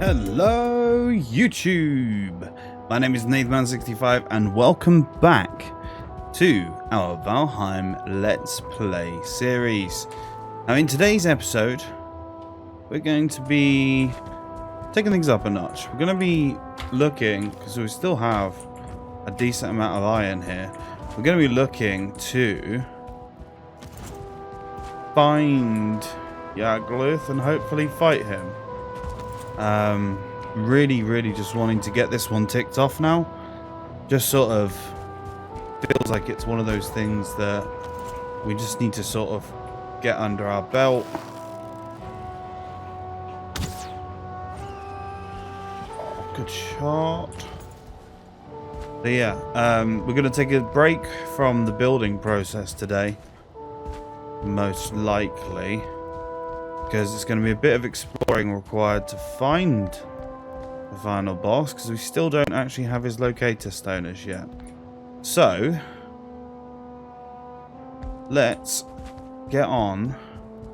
Hello YouTube, my name is Nathan65 and welcome back to our Valheim Let's Play series. Now in today's episode, we're going to be taking things up a notch. We're going to be looking, because we still have a decent amount of iron here, we're going to be looking to find Yaglith and hopefully fight him. Really just wanting to get this one ticked off now. Just sort of feels like it's one of those things that we just need to sort of get under our belt. Oh, good shot. So yeah, we're going to take a break from the building process today, most likely, because it's going to be a bit of exploring required to find the final boss, because we still don't actually have his locator stone as yet. So let's get on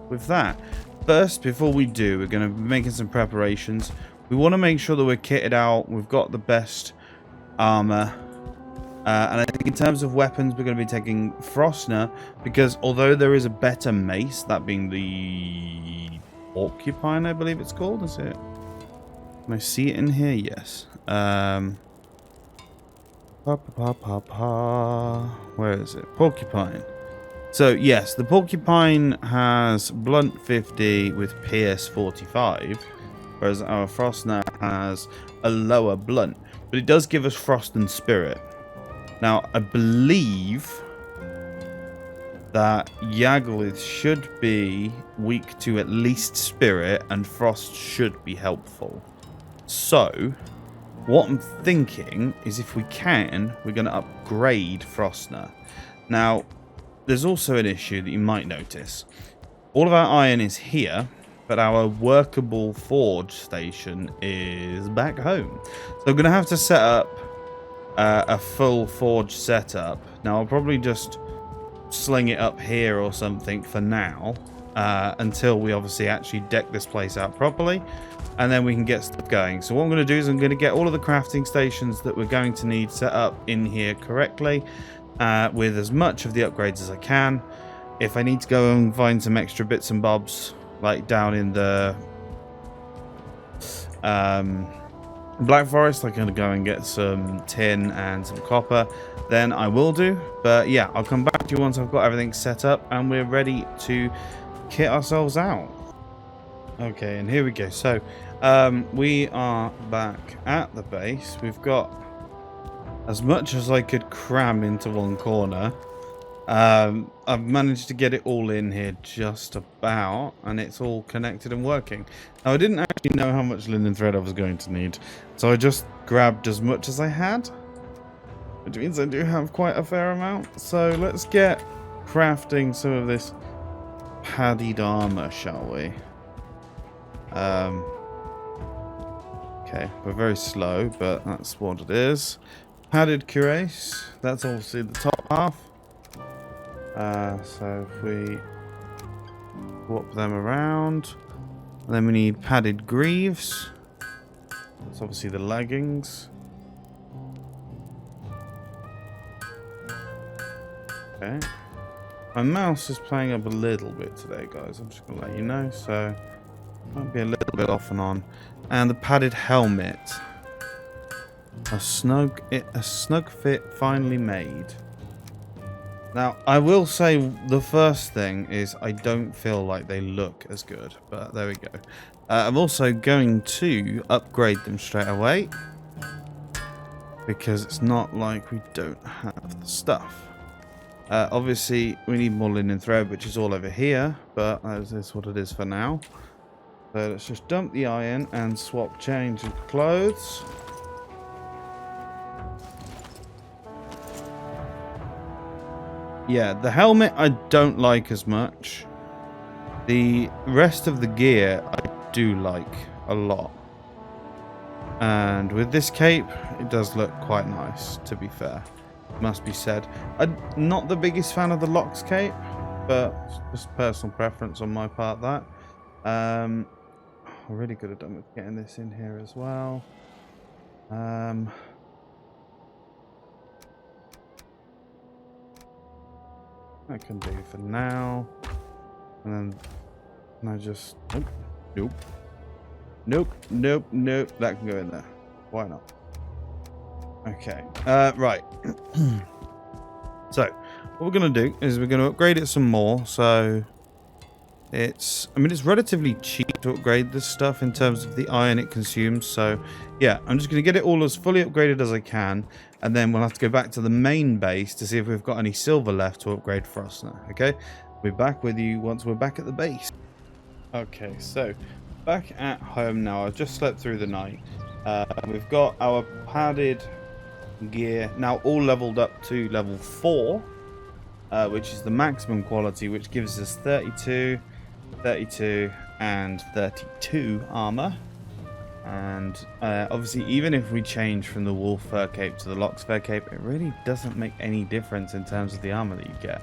with that. First, before we do, we're going to be making some preparations. We want to make sure that we're kitted out. We've got the best armor. And I think in terms of weapons, we're going to be taking Frostner, because although there is a better mace, that being the Porcupine, I believe it's called, is it? Can I see it in here? Yes. Where is it? Porcupine. So yes, the Porcupine has blunt 50 with pierce 45, whereas our Frostner has a lower blunt, but it does give us frost and spirit. Now, I believe that Yaglith should be weak to at least spirit, and frost should be helpful. So, what I'm thinking is if we can, we're going to upgrade Frostner. Now, there's also an issue that you might notice. All of our iron is here, but our workable forge station is back home. So I'm going to have to set up a full forge setup. Now I'll probably just sling it up here or something for now, until we obviously actually deck this place out properly, and then we can get stuff going. So what I'm going to do is I'm going to get all of the crafting stations that we're going to need set up in here correctly, with as much of the upgrades as I can. If I need to go and find some extra bits and bobs, like down in the Black Forest, I'm going to go and get some tin and some copper, then I will do. But yeah, I'll come back to you once I've got everything set up and we're ready to kit ourselves out. Okay, and here we go. So we are back at the base. We've got as much as I could cram into one corner. I've managed to get it all in here just about, and it's all connected and working. Now, I didn't actually know how much linen thread I was going to need, so I just grabbed as much as I had, which means I do have quite a fair amount. So let's get crafting some of this padded armor, shall we? Okay, we're very slow, but that's what it is. Padded cuirass, that's obviously the top half. So if we swap them around, and then we need padded greaves. That's obviously the leggings. Okay. My mouse is playing up a little bit today, guys. I'm just gonna let you know, so might be a little bit off and on. And the padded helmet, a snug fit, finely made. Now, I will say the first thing is I don't feel like they look as good, but there we go. I'm also going to upgrade them straight away, because it's not like we don't have the stuff. Obviously, we need more linen thread, which is all over here, but that is what it is for now. So let's just dump the iron and swap change of clothes. Yeah, the helmet I don't like as much. The rest of the gear I do like a lot. And with this cape, it does look quite nice, to be fair. Must be said. I'm not the biggest fan of the Locks cape, but just personal preference on my part, that. I really could have done with getting this in here as well. That can do for now. And then can I just... Nope. Nope. Nope. Nope. That can go in there. Why not? Okay. Right. So, what we're going to do is we're going to upgrade it some more. So, it's relatively cheap to upgrade this stuff in terms of the iron it consumes. So, yeah, I'm just going to get it all as fully upgraded as I can. And then we'll have to go back to the main base to see if we've got any silver left to upgrade Frostner. Okay? We'll be back with you once we're back at the base. Okay, so back at home now. I've just slept through the night. We've got our padded gear now all leveled up to level 4, which is the maximum quality, which gives us 32, 32, and 32 armor. And obviously, even if we change from the wolf fur cape to the lox fur cape, it really doesn't make any difference in terms of the armor that you get.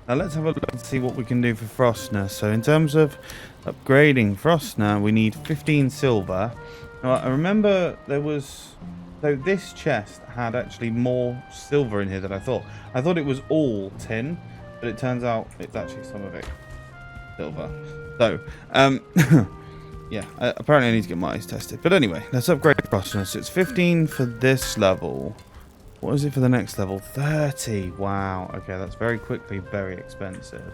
Now let's have a look and see what we can do for Frostner. So in terms of upgrading Frostner, we need 15 silver. Now, I remember there was... So this chest had actually more silver in here than I thought. I thought it was all tin, but it turns out it's actually some of it silver. So, yeah, apparently I need to get my eyes tested. But anyway, let's upgrade Frostner. So it's 15 for this level. What is it for the next level? 30. Wow. Okay, that's very quickly very expensive.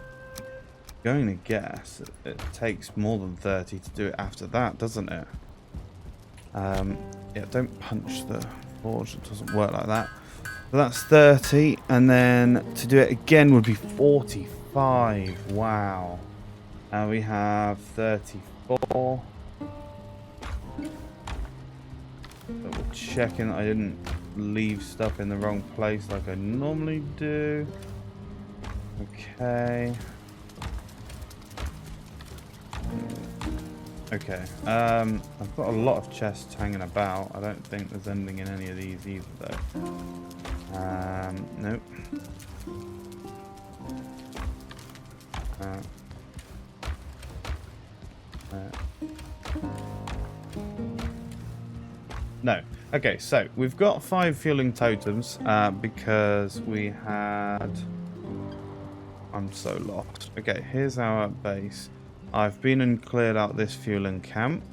Going to guess it takes more than 30 to do it after that, doesn't it? Yeah, don't punch the forge. It doesn't work like that. So that's 30, and then to do it again would be 45. Wow. And we have 34. Double checking that I didn't leave stuff in the wrong place like I normally do. Okay. Okay. I've got a lot of chests hanging about. I don't think there's anything in any of these either, though. Nope. No. Okay, so we've got 5 fueling totems because we had... I'm so lost. Okay, here's our base. I've been and cleared out this fueling camp.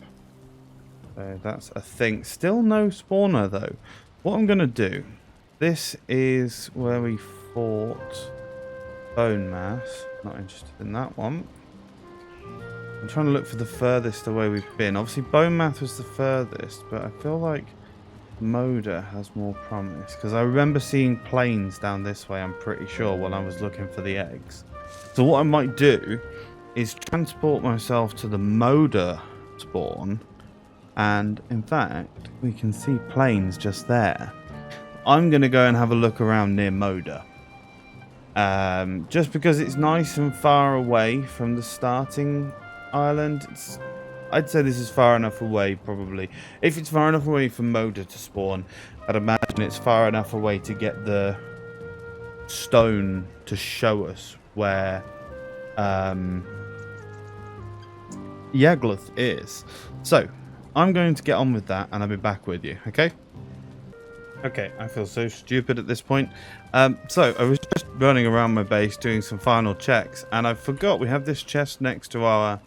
So that's a thing. Still no spawner, though. What I'm going to do... This is where we fought bone mass. Not interested in that one. I'm trying to look for the furthest away we've been. Obviously, bone math was the furthest, but I feel like Moda has more promise. Because I remember seeing planes down this way, I'm pretty sure, when I was looking for the eggs. So what I might do is transport myself to the Moda spawn. And, in fact, we can see planes just there. I'm going to go and have a look around near Moda. Just because it's nice and far away from the starting island. I'd say this is far enough away, probably. If it's far enough away from Moda to spawn, I'd imagine it's far enough away to get the stone to show us where Yagluth is. So, I'm going to get on with that and I'll be back with you, okay? Okay, I feel so stupid at this point. So, I was just running around my base doing some final checks, and I forgot we have this chest next to our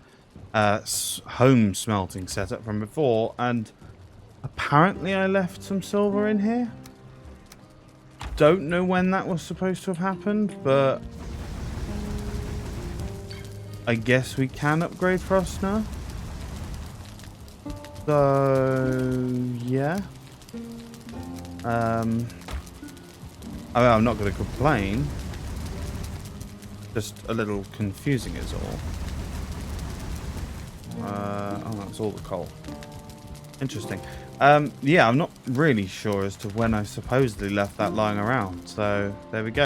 home smelting setup from before, and apparently I left some silver in here. Don't know when that was supposed to have happened, but I guess we can upgrade Frost now. So, yeah. I mean, I'm not going to complain. Just a little confusing is all. Oh, that's all the coal. Interesting. Yeah, I'm not really sure as to when I supposedly left that lying around. So, there we go.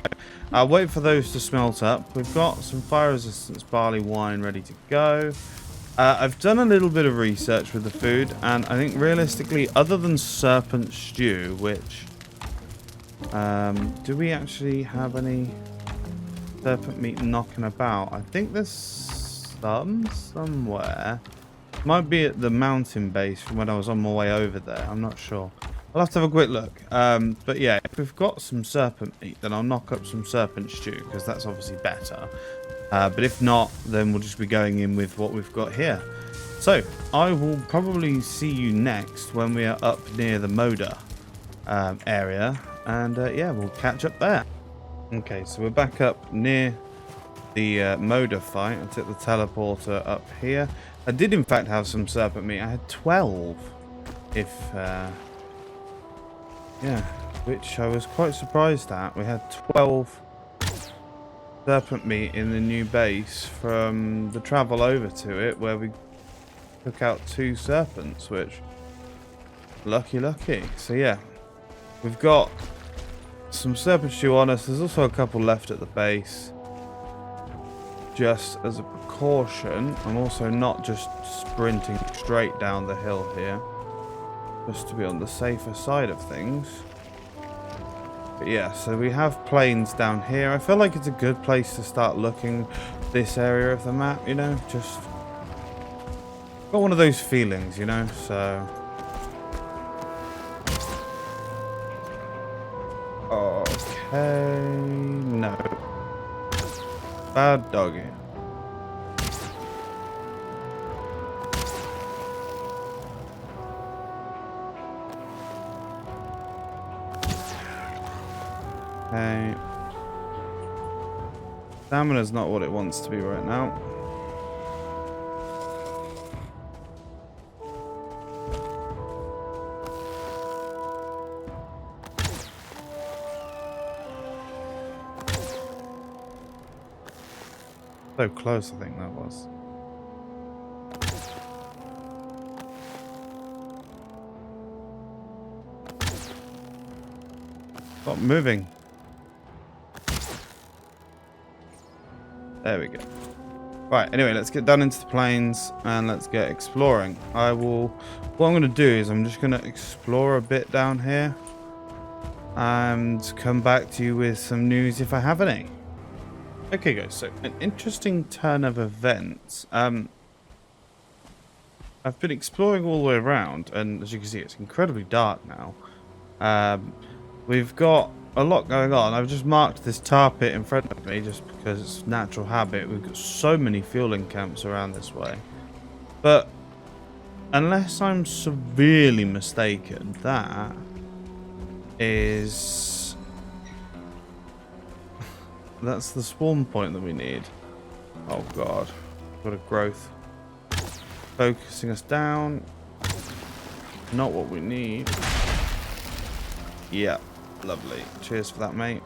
I'll wait for those to smelt up. We've got some fire resistance barley wine ready to go. I've done a little bit of research with the food, and I think realistically, other than serpent stew, which... do we actually have any serpent meat knocking about? I think there's some somewhere. Might be at the mountain base from when I was on my way over there. I'm not sure. I'll have to have a quick look. But yeah, if we've got some serpent meat, then I'll knock up some serpent stew, because that's obviously better. But if not, then we'll just be going in with what we've got here. So, I will probably see you next when we are up near the Moda area. And yeah, we'll catch up there. Okay, so we're back up near the Moda fight. I took the teleporter up here. I did in fact have some serpent meat. I had 12. Yeah, which I was quite surprised at. We had 12 serpent meat in the new base from the travel over to it, where we took out 2 serpents, which lucky. So yeah, we've got some serpent stew on us. There's also a couple left at the base, just as a precaution. I'm also not just sprinting straight down the hill here, just to be on the safer side of things. But yeah, so we have plains down here. I feel like it's a good place to start looking this area of the map, you know, just got one of those feelings, you know, so. Okay, no. Bad doggy. Okay. Stamina's not what it wants to be right now. So close, I think that was. Stop moving. There we go. Right, anyway, let's get down into the plains and let's get exploring. What I'm going to do is I'm just going to explore a bit down here and come back to you with some news if I have any. Okay guys, so an interesting turn of events. I've been exploring all the way around, and as you can see, it's incredibly dark now. We've got a lot going on. I've just marked this tar pit in front of me just because it's natural habit. We've got so many fueling camps around this way. But unless I'm severely mistaken, that is... that's the spawn point that we need. Oh god. Got a growth. Focusing us down. Not what we need. Yeah. Lovely. Cheers for that, mate.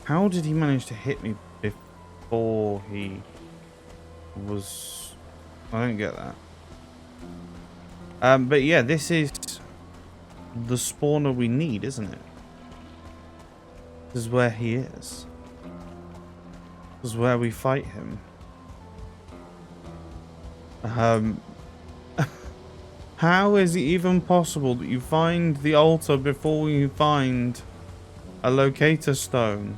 How did he manage to hit me before he was... I don't get that. But yeah, this is the spawner we need, isn't it? This is where he is. This is where we fight him. How is it even possible that you find the altar before you find a locator stone?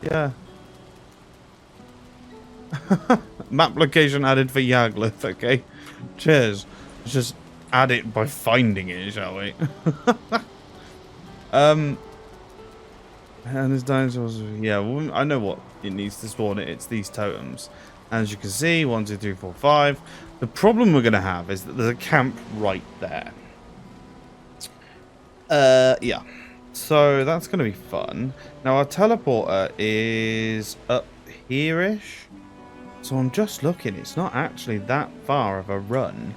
Yeah. Map location added for Yaglith, okay? Cheers. Let's just add it by finding it, shall we? And there's dinosaurs. Yeah, well, I know what it needs to spawn it. It's these totems. As you can see, 1, 2, 3, 4, 5. The problem we're going to have is that there's a camp right there. Yeah. So that's going to be fun. Now, our teleporter is up here-ish. So I'm just looking. It's not actually that far of a run.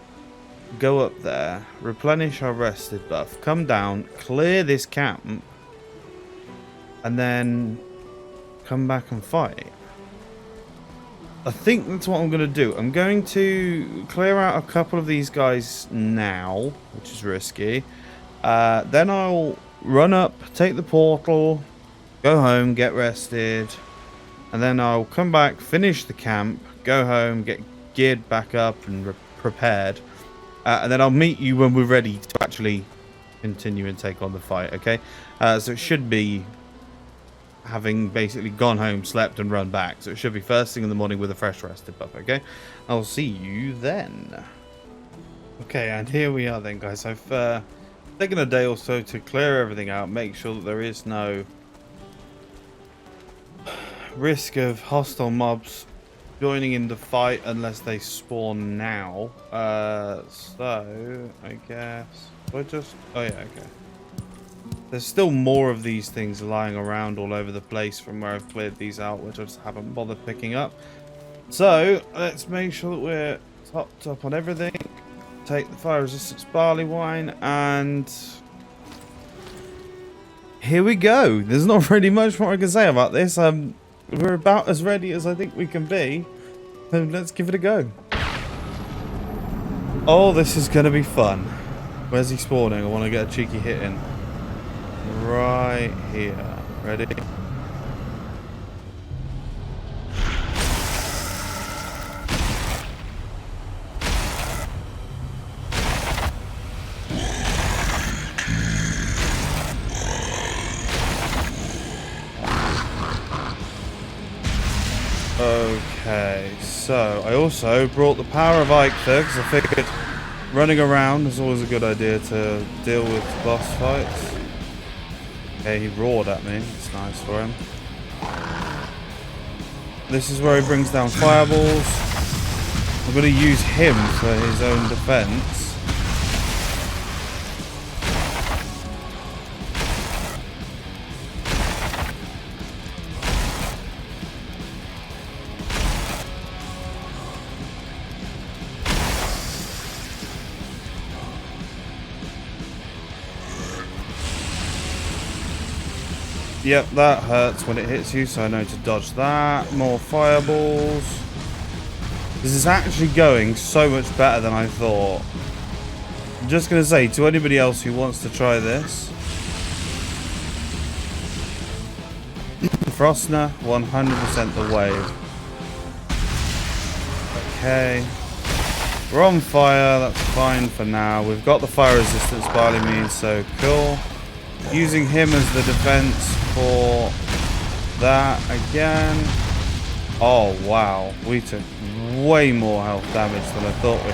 Go up there, replenish our rested buff, come down, clear this camp, and then come back and fight. I think that's what I'm going to do. I'm going to clear out a couple of these guys now, which is risky. Then I'll run up, take the portal, go home, get rested, and then I'll come back, finish the camp, go home, get geared back up and prepared. And then I'll meet you when we're ready to actually continue and take on the fight, okay? So it should be having basically gone home, slept, and run back. So it should be first thing in the morning with a fresh rested buff, okay? I'll see you then. Okay, and here we are then, guys. I've taken a day or so to clear everything out, make sure that there is no risk of hostile mobs joining in the fight unless they spawn now. So I guess I just... oh yeah, okay. There's still more of these things lying around all over the place from where I've cleared these out, which I just haven't bothered picking up. So let's make sure that we're topped up on everything. Take the fire resistance barley wine, and here we go. There's not really much more I can say about this. We're about as ready as I think we can be. So let's give it a go. Oh, this is going to be fun. Where's he spawning? I want to get a cheeky hit in. Right here. Ready? Okay, so I also brought the power of Eikthyr because I figured running around is always a good idea to deal with boss fights. Okay, he roared at me. It's nice for him. This is where he brings down fireballs. I'm going to use him for his own defense. Yep, that hurts when it hits you, so I know to dodge that. More fireballs. This is actually going so much better than I thought. I'm just going to say, to anybody else who wants to try this, Frostner, 100% the wave. Okay. We're on fire, that's fine for now. We've got the fire resistance barley mead, so cool. Using him as the defense for that again. Oh wow, we took way more health damage than I thought we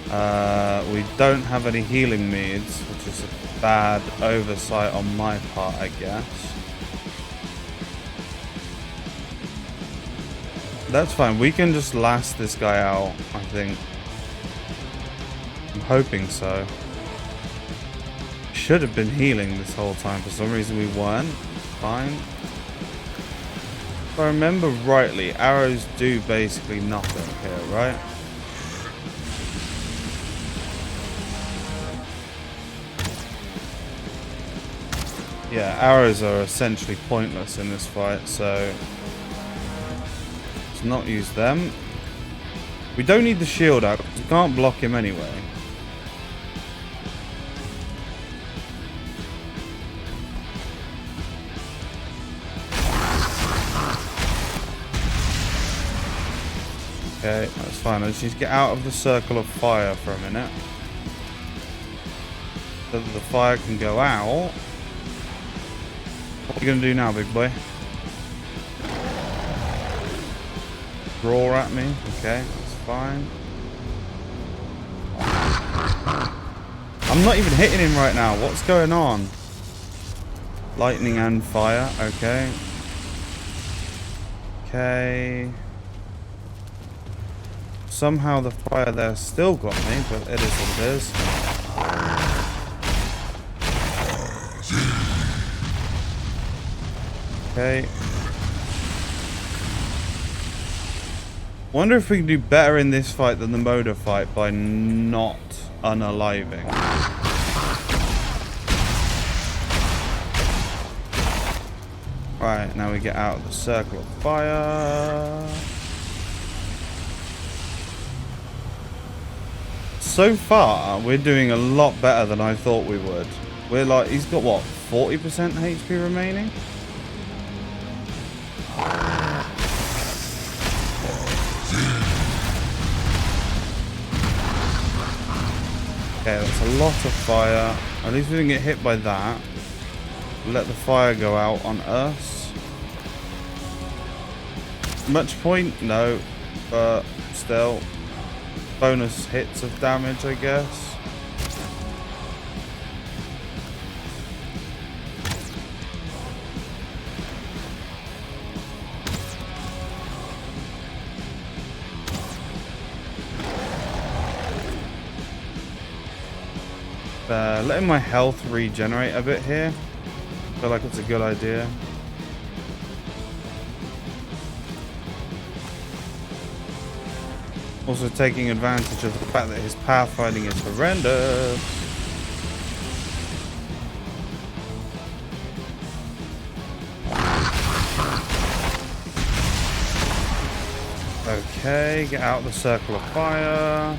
had. We don't have any healing meads, which is a bad oversight on my part, I guess. That's fine, we can just last this guy out, I think. I'm hoping so. Should have been healing this whole time. For some reason we weren't. Fine. If I remember rightly, arrows do basically nothing here, right? Yeah, arrows are essentially pointless in this fight, so let's not use them. We don't need the shield out because we can't block him anyway. Okay, that's fine. I just need to get out of the circle of fire for a minute. So that the fire can go out. What are you going to do now, big boy? Roar at me. Okay, that's fine. I'm not even hitting him right now. What's going on? Lightning and fire. Okay. Okay. Somehow the fire there still got me, but it is what it is. Okay. Wonder if we can do better in this fight than the Moda fight by not unaliving. Right, now we get out of the circle of fire. So far, we're doing a lot better than I thought we would. We're like, he's got what, 40% HP remaining? Okay, that's a lot of fire. At least we didn't get hit by that. Let the fire go out on us. Much point? No. But still. Bonus hits of damage, I guess. Letting my health regenerate a bit here. I feel like it's a good idea. Also taking advantage of the fact that his pathfinding is horrendous. Okay, get out of the circle of fire.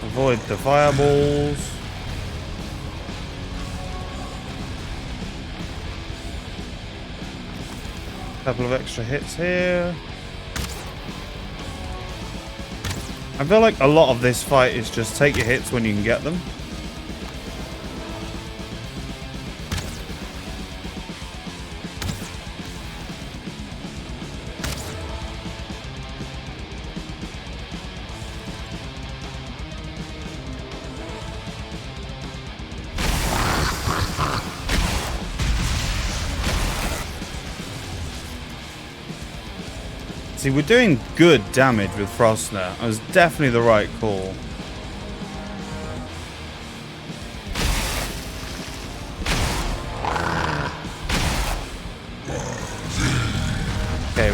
Avoid the fireballs. Couple of extra hits here. I feel like a lot of this fight is just take your hits when you can get them. See, we're doing good damage with Frostner. It was definitely the right call. Okay,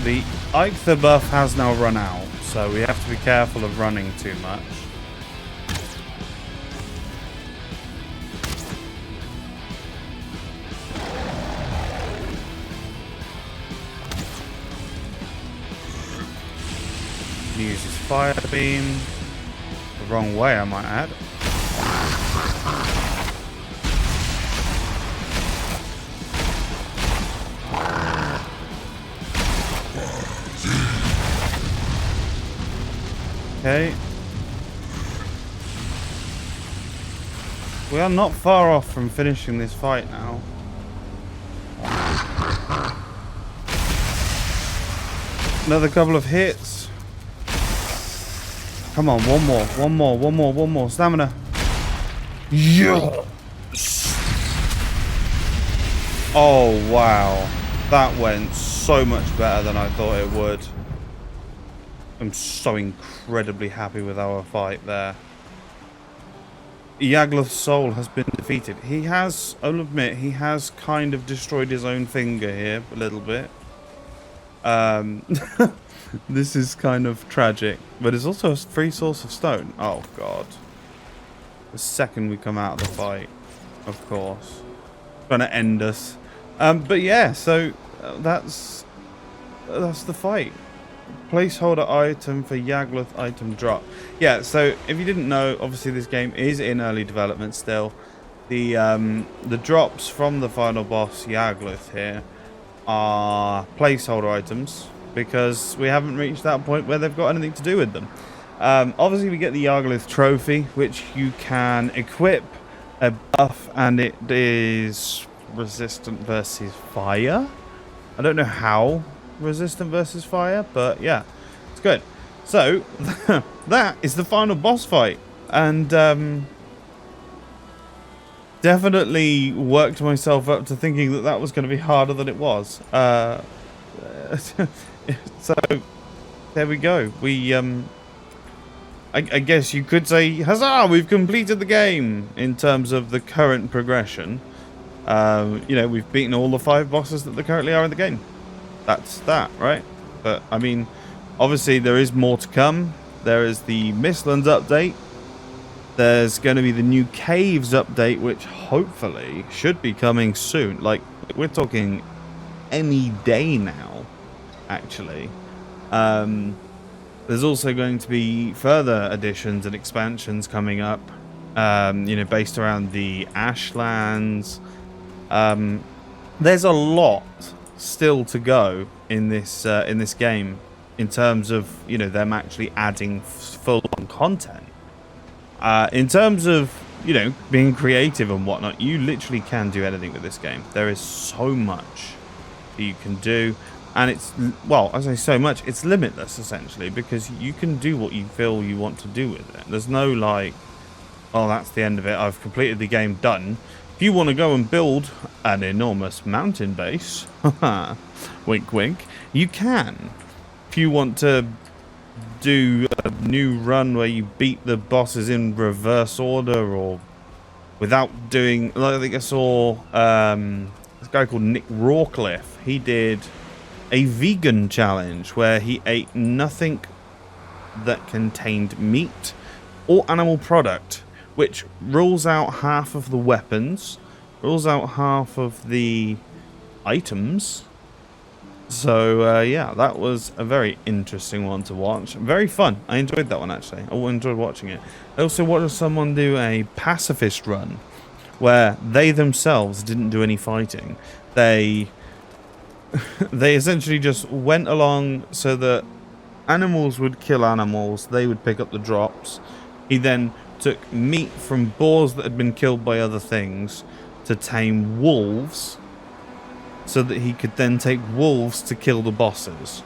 the Eikther buff has now run out, so we have to be careful of running too much. Use his fire beam the wrong way, I might add. Okay, we are not far off from finishing this fight now. Another couple of hits. Come on, one more. Stamina. Yes! Oh, wow. That went so much better than I thought it would. I'm so incredibly happy with our fight there. Yagluth's soul has been defeated. He has, I'll admit, he has kind of destroyed his own finger here a little bit. This is kind of tragic, but it's also a free source of stone. Oh god. The second we come out of the fight, of course. Trying to end us. But yeah, so that's the fight. Placeholder item for Yagluth item drop. Yeah, so if you didn't know, obviously this game is in early development still. The drops from the final boss Yagluth here are placeholder items, because we haven't reached that point where they've got anything to do with them. Obviously we get the Yagluth trophy, which you can equip a buff, and it is resistant versus fire. I don't know how resistant versus fire, but yeah, it's good. So that is the final boss fight, and definitely worked myself up to thinking that that was going to be harder than it was. So there we go. We I guess you could say, huzzah, we've completed the game in terms of the current progression. You know, we've beaten all the 5 bosses that there currently are in the game. That's that, right? But I mean, obviously there is more to come. There is the Mistlands update. There's going to be the new caves update, which hopefully should be coming soon. Like, we're talking any day now, actually. There's also going to be further additions and expansions coming up, you know, based around the Ashlands. There's a lot still to go in this game in terms of, you know, them actually adding full-on content. In terms of, you know, being creative and whatnot, you literally can do anything with this game. There is so much that you can do, and it's, well, as I say, so much, it's limitless essentially, because you can do what you feel you want to do with it. There's no like, oh, that's the end of it, I've completed the game, done. If you want to go and build an enormous mountain base, wink wink, you can. If you want to do a new run where you beat the bosses in reverse order, or without doing, like, I think I saw this guy called Nick Rawcliffe. He did a vegan challenge where he ate nothing that contained meat or animal product, which rules out half of the weapons, rules out half of the items. So, yeah, that was a very interesting one to watch. Very fun. I enjoyed that one, actually. I enjoyed watching it. I also watched someone do a pacifist run where they themselves didn't do any fighting. They essentially just went along so that animals would kill animals. They would pick up the drops. He then took meat from boars that had been killed by other things to tame wolves, so that he could then take wolves to kill the bosses.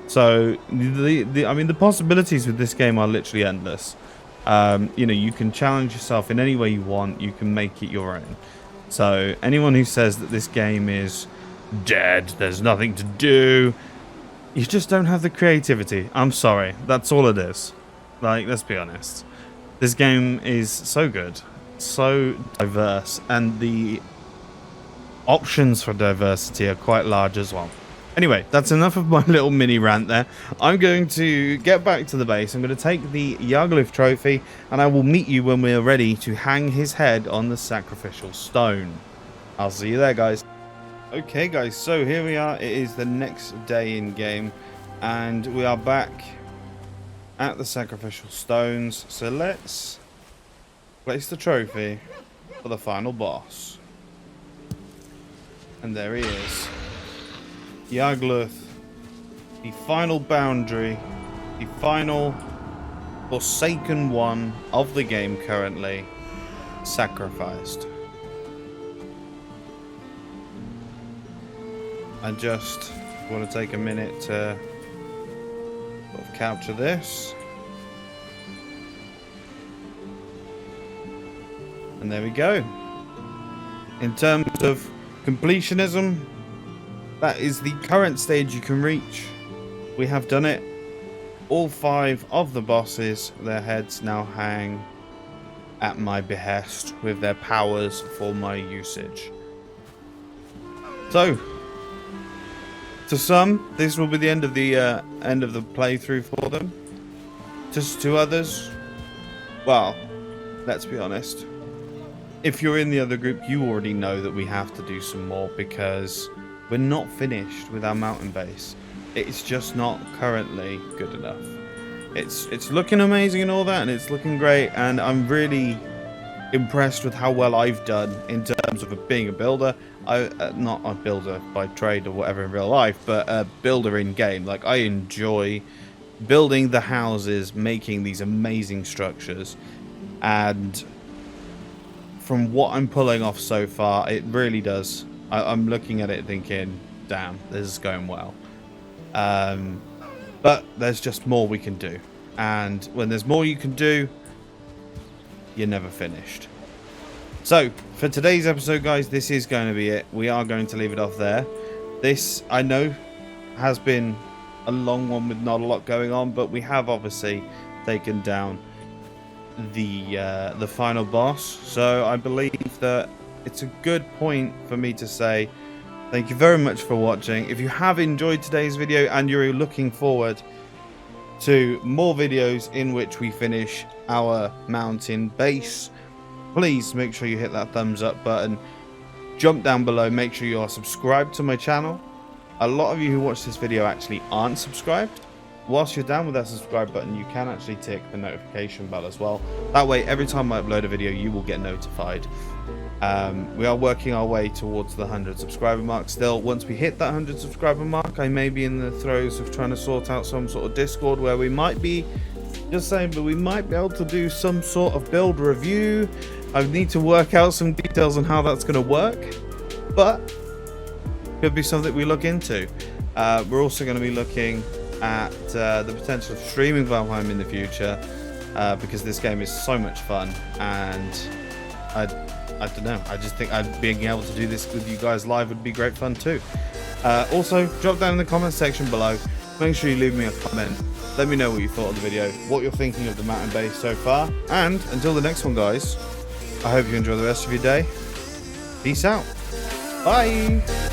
So, I mean, the possibilities with this game are literally endless. You know, you can challenge yourself in any way you want. You can make it your own. So, anyone who says that this game is dead, there's nothing to do, you just don't have the creativity. I'm sorry. That's all it is. Like, let's be honest. This game is so good, so diverse, and the options for diversity are quite large as well. Anyway, that's enough of my little mini rant there. I'm going to get back to the base. I'm going to take the Yargluth trophy, and I will meet you when we're ready to hang his head on the sacrificial stone. I'll see you there, guys. Okay, guys, so here we are. It is the next day in game, and we are back at the sacrificial stones. So let's place the trophy for the final boss. And there he is. Yargluth, the final boundary, the final forsaken one of the game currently, sacrificed. I just want to take a minute to sort of capture this. And there we go. In terms of completionism, that is the current stage you can reach. We have done it. All 5 of the bosses, their heads now hang at my behest with their powers for my usage. So, to some, this will be the end of the playthrough for them. Just to others, well, let's be honest. If you're in the other group, you already know that we have to do some more, because we're not finished with our mountain base. It's just not currently good enough. It's looking amazing and all that, and it's looking great, and I'm really impressed with how well I've done in terms of being a builder. Not a builder by trade or whatever in real life, but a builder in game. Like, I enjoy building the houses, making these amazing structures, and from what I'm pulling off so far, it really does. I'm looking at it thinking, damn, this is going well. But there's just more we can do. And when there's more you can do, you're never finished. So, for today's episode, guys, this is going to be it. We are going to leave it off there. This, I know, has been a long one with not a lot going on, but we have obviously taken down the final boss. So I believe that it's a good point for me to say thank you very much for watching. If you have enjoyed today's video and you're looking forward to more videos in which we finish our mountain base, please make sure you hit that thumbs up button. Jump down below, make sure you are subscribed to my channel. A lot of you who watch this video actually aren't subscribed. Whilst you're down with that subscribe button, you can actually tick the notification bell as well. That way, every time I upload a video, you will get notified. We are working our way towards the 100 subscriber mark still. Once we hit that 100 subscriber mark, I may be in the throes of trying to sort out some sort of Discord where we might be Just saying, but we might be able to do some sort of build review. I need to work out some details on how that's going to work, but could be something we look into. We're also going to be looking at the potential of streaming Valheim in the future, because this game is so much fun, and I don't know, I just think being able to do this with you guys live would be great fun too. Also, drop down in the comment section below. Make sure you leave me a comment. Let me know what you thought of the video, what you're thinking of the mountain base so far, and until the next one, guys, I hope you enjoy the rest of your day. Peace out. Bye.